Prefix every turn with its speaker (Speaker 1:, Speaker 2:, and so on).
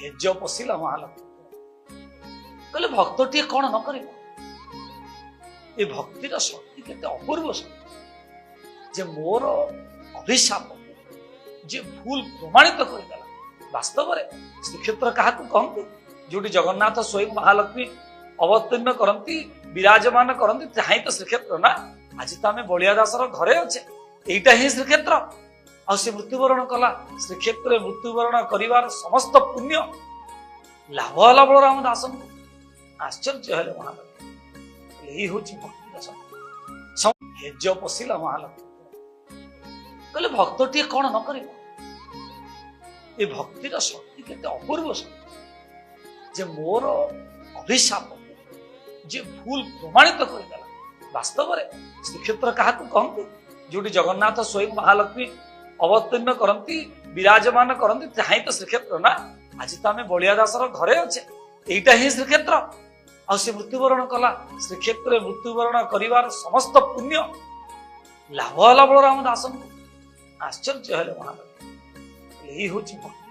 Speaker 1: Hedge पशिला Mahalakshmi कहले भक्तटी कौन न कर भक्तिर शक्ति केते अपूर्व शक्ति जे मोर अभिशाप जे भूल प्रमाणित करदेला वास्तव में श्रीक्षेत्र क्या कहते जो जगन्नाथ स्वयं महालक्ष्मी अवतीर्ण करती विराजमान करती जहाँ तो श्रीक्षेत्र ना आज तो आम बलिया दासर घरे अच्छे यहीटा ही श्रीक्षेत्र आ मृत्युवरण कला श्रीक्षेत्र मृत्युवरण कर समस्त पुण्य लाभ है बलराम दास आश्चर्य है महालक्ष्मी यही हूँ भक्ति हेज पशिला महालक्ष्मी कहले भक्तटी कौन न कर भक्तिर शक्ति केते अपूर्व शक्ति जे मोर अभिशाप जे भूल प्रमाणित करदेला वास्तव में श्रीक्षेत्र क्या कहते जो जगन्नाथ स्वयं महालक्ष्मी अवतीर्ण करती विराजमान करती जहाँ तो श्रीक्षेत्र ना आज तो आम बलिया दासर घरे अच्छे यहीटा ही श्रीक्षेत्र आ मृत्युवरण कला श्रीक्षेत्र मृत्युवरण कर समस्त पुण्य लाभ है बलराम दास आश्चर्य है महालक्ष्मी यही हूँ भक्ति।